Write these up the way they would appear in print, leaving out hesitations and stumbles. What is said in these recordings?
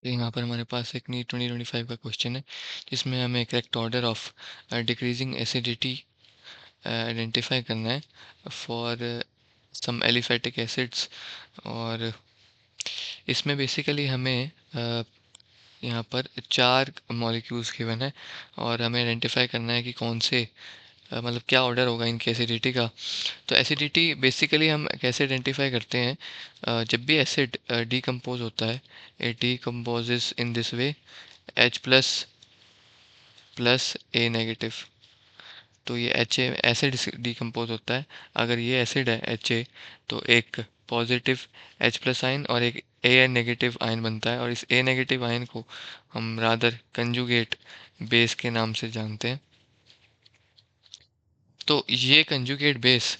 तो यहाँ पर हमारे पास एक नीट 2025 का क्वेश्चन है जिसमें हमें correct order of decreasing acidity identify करना है फॉर सम एलिफेटिक एसिड्स। और इसमें बेसिकली हमें यहाँ पर 4 मॉलिक्यूल्स गिवन है और हमें आइडेंटिफाई करना है कि कौन से मतलब क्या ऑर्डर होगा इनकी एसिडिटी का। तो एसिडिटी बेसिकली हम कैसे आइडेंटिफाई करते हैं, जब भी एसिड डीकम्पोज होता है, it decomposes in this way, H plus plus A negative. तो ये एच ए एसिड डिकम्पोज होता है। अगर ये एसिड है एच ए, तो एक पॉजिटिव एच प्लस आयन और एक ए नेगेटिव आयन बनता है, और इस ए नेगेटिव आयन को हम रादर कंजुगेट बेस के नाम से जानते हैं। तो ये कंजुगेट बेस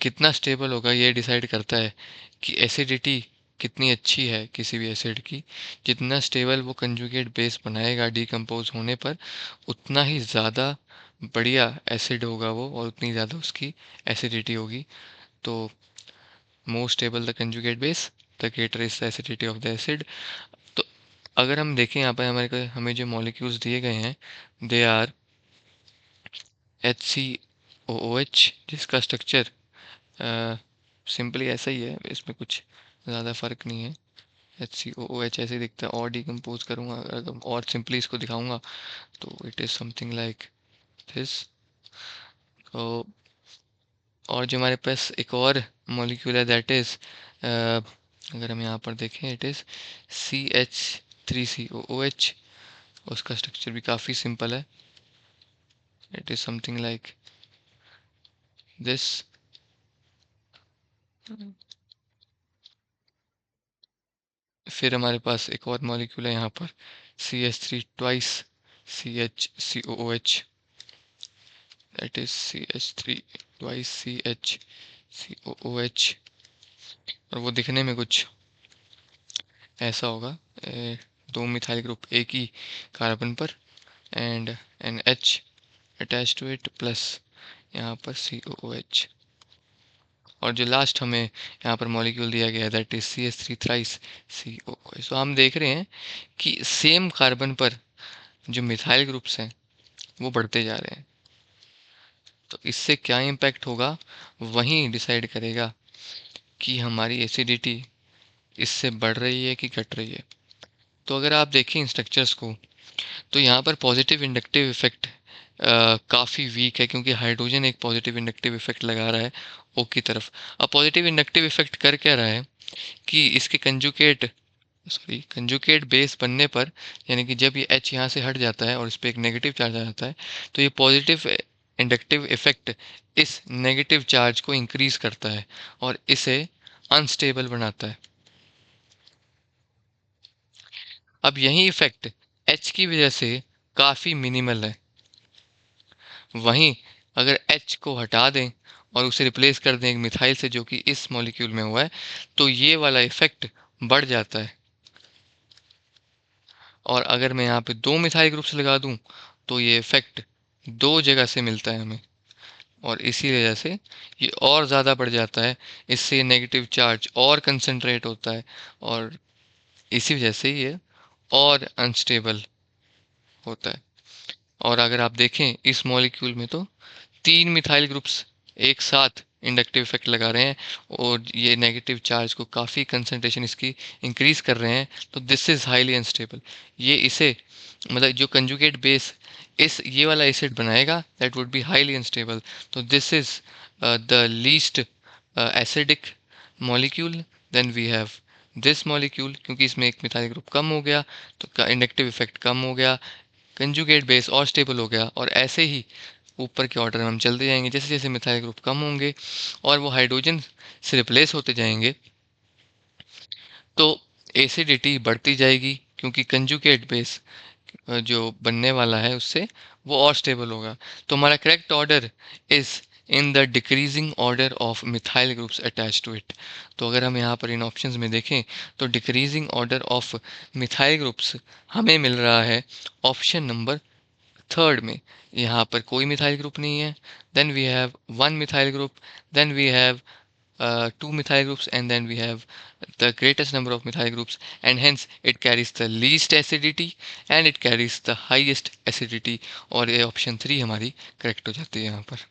कितना स्टेबल होगा ये डिसाइड करता है कि एसिडिटी कितनी अच्छी है किसी भी एसिड की। जितना स्टेबल वो कंजुगेट बेस बनाएगा डिकम्पोज होने पर, उतना ही ज़्यादा बढ़िया एसिड होगा वो और उतनी ज़्यादा उसकी एसिडिटी होगी। तो more stable the conjugate base, the greater is the acidity of the acid. तो अगर हम देखें यहाँ पर हमें जो मॉलिक्यूल्स दिए गए हैं, दे आर HCOOH, जिसका स्ट्रक्चर सिंपली ऐसा ही है, इसमें कुछ ज़्यादा फर्क नहीं है। HCOOH ऐसे ही दिखता है, और डिकम्पोज करूँगा अगर और सिंपली इसको दिखाऊंगा तो it is something like this. तो और जो हमारे पास एक और मॉलिक्यूल है, दैट इज़ अगर हम यहाँ पर देखें, इट इज़ CH3COOH। उसका स्ट्रक्चर भी काफ़ी सिंपल है, it is something like this. फिर हमारे पास एक और मॉलिक्यूल है यहाँ पर, CH3 twice CHCOOH, that is CH3 twice CHCOOH। और वो दिखने में कुछ ऐसा होगा, दो मिथाइल ग्रुप एक ही कार्बन पर and an H attach to it plus यहाँ पर COOH। और जो लास्ट हमें यहाँ पर मॉलिक्यूल दिया गया है, that is CH3 thrice COOH। तो हम देख रहे हैं कि सेम कार्बन पर जो मिथाइल ग्रुप्स हैं वो बढ़ते जा रहे हैं। तो इससे क्या इम्पैक्ट होगा वही डिसाइड करेगा कि हमारी एसिडिटी इससे बढ़ रही है कि घट रही है। तो अगर आप देखें इन स्ट्रक्चर्स को, तो यहाँ पर पॉजिटिव इंडक्टिव इफेक्ट काफ़ी वीक है, क्योंकि हाइड्रोजन एक पॉजिटिव इंडक्टिव इफेक्ट लगा रहा है O की तरफ। अब पॉजिटिव इंडक्टिव इफेक्ट कर क्या रहा है कि इसके कंजुकेट बेस बनने पर, यानी कि जब ये H यहाँ से हट जाता है और इस पर एक नेगेटिव चार्ज आ जाता है, तो ये पॉजिटिव इंडक्टिव इफेक्ट इस नेगेटिव चार्ज को इंक्रीज करता है और इसे अनस्टेबल बनाता है। अब यही इफेक्ट H की वजह से काफ़ी मिनिमल है। वहीं अगर H को हटा दें और उसे रिप्लेस कर दें एक मिथाइल से, जो कि इस मॉलिक्यूल में हुआ है, तो ये वाला इफेक्ट बढ़ जाता है। और अगर मैं यहाँ पे दो मिथाइल ग्रुप्स लगा दूँ तो ये इफेक्ट दो जगह से मिलता है हमें, और इसी वजह से ये और ज़्यादा बढ़ जाता है। इससे नेगेटिव चार्ज और कंसंट्रेट होता है और इसी वजह से ये और अनस्टेबल होता है। और अगर आप देखें इस मॉलिक्यूल में, तो तीन मिथाइल ग्रुप्स एक साथ इंडक्टिव इफेक्ट लगा रहे हैं और ये नेगेटिव चार्ज को काफ़ी कंसंट्रेशन इसकी इंक्रीज कर रहे हैं। तो दिस इज़ हाईली अनस्टेबल। ये इसे मतलब जो कंजुगेट बेस इस ये वाला एसिड बनाएगा, that would be highly unstable. तो this is the least acidic molecule. Then we have this molecule, क्योंकि इसमें एक मिथाइल ग्रुप कम हो गया तो इंडक्टिव इफेक्ट कम हो गया, कंजुगेट बेस और स्टेबल हो गया। और ऐसे ही ऊपर के ऑर्डर में हम चलते जाएंगे, जैसे जैसे मिथाइल ग्रुप कम होंगे और वो हाइड्रोजन से रिप्लेस होते जाएंगे, तो एसिडिटी बढ़ती जाएगी, क्योंकि कंजुगेट बेस जो बनने वाला है उससे वो और स्टेबल होगा। तो हमारा correct order is in the decreasing order of methyl groups attach to it. तो अगर हम यहाँ पर इन ऑप्शंस में देखें, तो decreasing order of methyl groups हमें मिल रहा है ऑप्शन नंबर थर्ड में। यहाँ पर कोई मिथाइल ग्रुप नहीं है। Then we have one methyl group, then we have two methyl groups, and then we have the greatest number of methyl groups, and hence it carries the least acidity and it carries the highest acidity, और ये option 3 हमारी correct हो जाती है यहाँ पर.